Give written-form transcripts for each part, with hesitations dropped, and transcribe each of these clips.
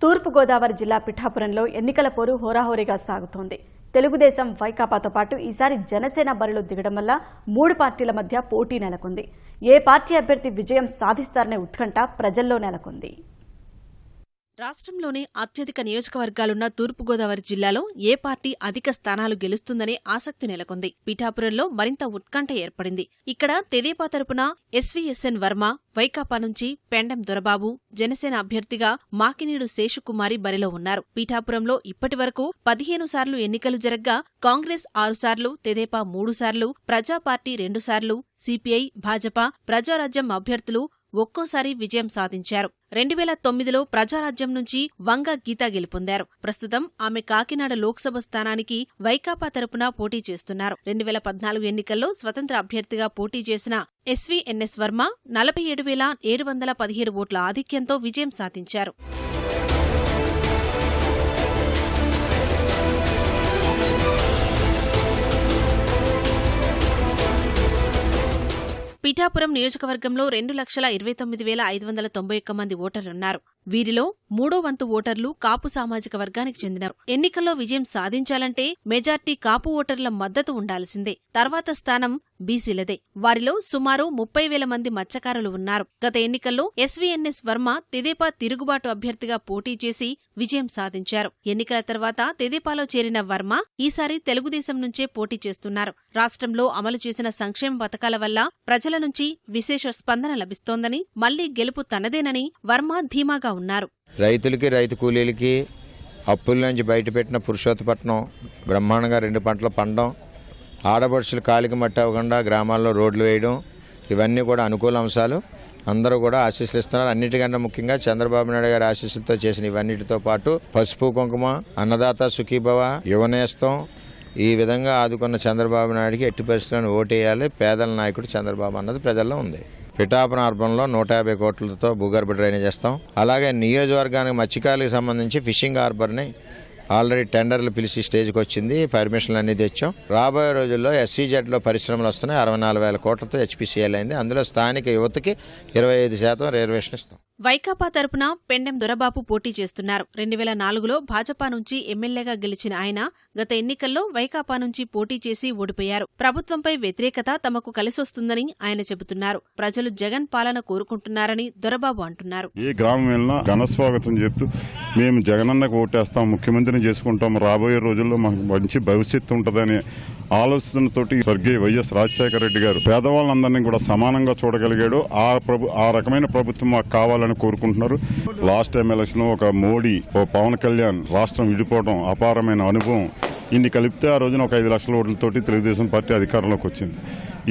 తూర్పుగోదావరి జిల్లా పిఠాపురంలో ఎన్నికల పోరు హోరాహోరీగా సాగుతోంది. తెలుగుదేశం వైకాపాతో పాటు ఈసారి జనసేన బరిలో దిగడం వల్ల 3 పార్టీల మధ్య పోటీ నెలకొంది. ఏ పార్టీ అభ్యర్థి విజయం సాధిస్తారనే ఉత్కంఠ ప్రజల్లో నెలకొంది. రాష్ట్రంలోనే అత్యధిక నియోజకవర్గాలున్న తూర్పుగోదావరి జిల్లాలో ఏ పార్టీ అధిక స్థానాలు గెలుస్తుందనే ఆసక్తి నెలకొంది. పిఠాపురంలో మరింత ఉత్కంఠ ఏర్పడింది. ఇక్కడ తెదేపా తరపున ఎస్వీఎస్ఎన్ వర్మ, వైకాపా నుంచి పెండెం దొరబాబు, జనసేన అభ్యర్థిగా మాకినీడు శేషుకుమారి బరిలో ఉన్నారు. పిఠాపురంలో ఇప్పటివరకు 15 సార్లు ఎన్నికలు జరగ్గా కాంగ్రెస్ 6 సార్లు, తెదేపా 3 సార్లు, ప్రజాపార్టీ 2 సార్లు, సిపిఐ, భాజపా, ప్రజారాజ్యం అభ్యర్థులు ఒక్కోసారి విజయం సాధించారు. 2009లో ప్రజారాజ్యం నుంచి వంగ గీత గెలుపొందారు. ప్రస్తుతం ఆమె కాకినాడ లోక్సభ స్థానానికి వైకాపా తరపున పోటీ చేస్తున్నారు. 2014 ఎన్నికల్లో స్వతంత్ర అభ్యర్థిగా పోటీ చేసిన ఎస్వీఎన్ఎస్ వర్మ 47,717 ఓట్ల ఆధిక్యంతో విజయం సాధించారు. పిఠాపురం నియోజకవర్గంలో 2,29,591 మంది ఓటర్లున్నారు. వీరిలో 3వ వంతు ఓటర్లు కాపు సామాజిక వర్గానికి చెందినారు. ఎన్నికల్లో విజయం సాధించాలంటే మెజార్టీ కాపు ఓటర్ల మద్దతు ఉండాల్సిందే. తర్వాత స్థానం బీసీలదే. వారిలో సుమారు 30,000 మంది మత్స్యకారులు ఉన్నారు. గత ఎన్నికల్లో ఎస్వీఎన్ఎస్ వర్మ తెదేపా తిరుగుబాటు అభ్యర్థిగా పోటీ చేసి విజయం సాధించారు. ఎన్నికల తర్వాత తెదేపాలో చేరిన వర్మ ఈసారి తెలుగుదేశం నుంచే పోటీ చేస్తున్నారు. రాష్ట్రంలో అమలు చేసిన సంక్షేమ పథకాల వల్ల ప్రజల నుంచి విశేష స్పందన లభిస్తోందని, మళ్లీ గెలుపు తనదేనని వర్మ ధీమాగా ఉన్నారు. రైతులకి, రైతు కూలీలకి అప్పుల నుంచి బయటపెట్టిన పురుషోత్తపట్నం బ్రహ్మాండంగా 2 పంటలు పండడం, ఆడపడుచులు కాలికి మట్టి అవ్వకుండా గ్రామాల్లో రోడ్లు వేయడం, ఇవన్నీ కూడా అనుకూల అంశాలు. అందరూ కూడా ఆశీస్సులు ఇస్తున్నారు. అన్నిటికన్నా ముఖ్యంగా చంద్రబాబు నాయుడు గారి ఆశీస్సులతో చేసిన ఇవన్నిటితో పాటు పసుపు కుంకుమ, అన్నదాత సుఖీభవ, యువనేస్తం, ఈ విధంగా ఆదుకున్న చంద్రబాబు నాయుడికి ఎట్టి పరిస్థితులను ఓటేయాలి, పేదల నాయకుడు చంద్రబాబు అన్నది ప్రజల్లో ఉంది. పిఠాపురం అర్బన్లో 150 కోట్లతో భూగర్భ డ్రైనేజ్ చేస్తాం. అలాగే నియోజకవర్గానికి మత్స్యకారులకు సంబంధించి ఫిషింగ్ హార్బర్ని ఆల్రెడీ టెండర్లు పిలిచి స్టేజ్కి వచ్చింది. పర్మిషన్లు అన్నీ తెచ్చాం. రాబోయే రోజుల్లో ఎస్సీజెడ్లో పరిశ్రమలు వస్తున్నాయి. 64,000 కోట్లతో హెచ్పీసీఎల్ అయింది. అందులో స్థానిక యువతకి 25% రిజర్వేషన్ ఇస్తాం. వైకాపా తరపున పెండెం దొరబాబు పోటీ చేస్తున్నారు. 2004లో భాజపా నుంచి ఎమ్మెల్యేగా గెలిచిన ఆయన గత ఎన్నికల్లో వైకాపా నుంచి పోటీ చేసి ఓడిపోయారు. ప్రభుత్వంపై వ్యతిరేకత తమకు కలిసొస్తుందని ఆయన చెబుతున్నారు. ప్రజలు జగన్ పాలన కోరుకుంటున్నారని దొరబాబు అంటున్నారు. ఏ గ్రామం వెళ్ళినా ఘనస్వాగతం చెప్తూ మేము జగనన్నకు ఓటేస్తాం, ముఖ్యమంత్రిని చేసుకుంటాం, రాబోయే రోజుల్లో మాకు మంచి భవిష్యత్తు ఉంటుందనే ఆలోచనతోటి స్వర్గీయ వైఎస్ రాజశేఖర రెడ్డి గారు పేదవాళ్ళందరినీ కూడా సమానంగా చూడగలిగాడు. ఆ రకమైన ప్రభుత్వం మాకు కావాలని కోరుకుంటున్నారు. లాస్ట్ టైం ఎలక్షన్ ఒక మోడీ, ఓ పవన్ కళ్యాణ్ రాష్ట్రం విడిపోవడం, అపారమైన అనుభవం, ఇన్ని కలిపితే ఆ రోజున ఒక 5 లక్షల ఓట్లతోటి తెలుగుదేశం పార్టీ అధికారంలోకి వచ్చింది.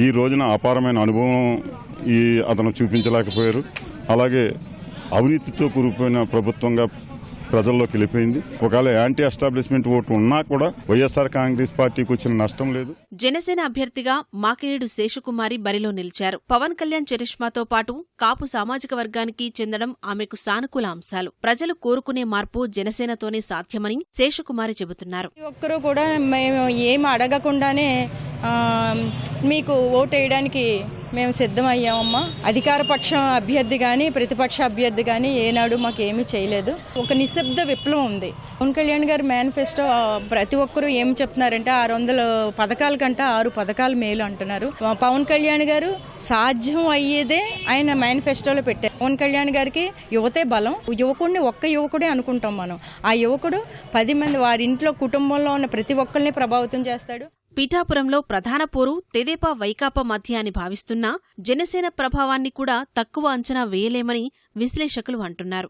ఈ రోజున అపారమైన అనుభవం అతను చూపించలేకపోయారు. అలాగే అవినీతితో కూరుకుపోయిన ప్రభుత్వంగా ప్రజల్లోకి వెళ్ళిపోయింది. ఒకవేళ యాంటీ ఎస్టాబ్లిష్మెంట్ ఓటు ఉన్నా కూడా వైఎస్ఆర్ కాంగ్రెస్ పార్టీకి వచ్చిన నష్టం లేదు. జనసేన అభ్యర్థిగా మాకినీడు శేషుకుమారి బరిలో నిలిచారు. పవన్ కళ్యాణ్ చరిష్మాతో పాటు కాపు సామాజిక వర్గానికి చెందడం ఆమెకు సానుకూల అంశాలు. ప్రజలు కోరుకునే మార్పు జనసేనతోనే సాధ్యమని శేషుకుమారి చెబుతున్నారు. ఒక్కరూ కూడా మేము ఏం అడగకుండానే మీకు ఓటేయడానికి మేము సిద్ధమయ్యామమ్మా. అధికార పక్షం అభ్యర్థి కానీ ప్రతిపక్ష అభ్యర్థి కానీ ఏనాడు మాకు ఏమీ చేయలేదు. ఒక నిశ్శబ్ద విప్లవం ఉంది. పవన్ కళ్యాణ్ గారి మేనిఫెస్టో ప్రతి ఒక్కరూ ఏం చెప్తున్నారంటే 600 పథకాల కంటే 6 పథకాలు మేలు అంటున్నారు. పవన్ కళ్యాణ్ గారు సాధ్యం అయ్యేదే ఆయన మేనిఫెస్టోలో పెట్టారు. పవన్ కళ్యాణ్ గారికి యువతే బలం. యువకుడిని ఒక్క యువకుడే అనుకుంటాం మనం. ఆ యువకుడు 10 మంది వారి ఇంట్లో కుటుంబంలో ఉన్న ప్రతి ఒక్కరిని ప్రభావితం చేస్తాడు. పిఠాపురంలో ప్రధాన పోరు తెదేపా వైకాపా మధ్య అని భావిస్తున్నా జనసేన ప్రభావాన్ని కూడా తక్కువ అంచనా వేయలేమని విశ్లేషకులు అంటున్నారు.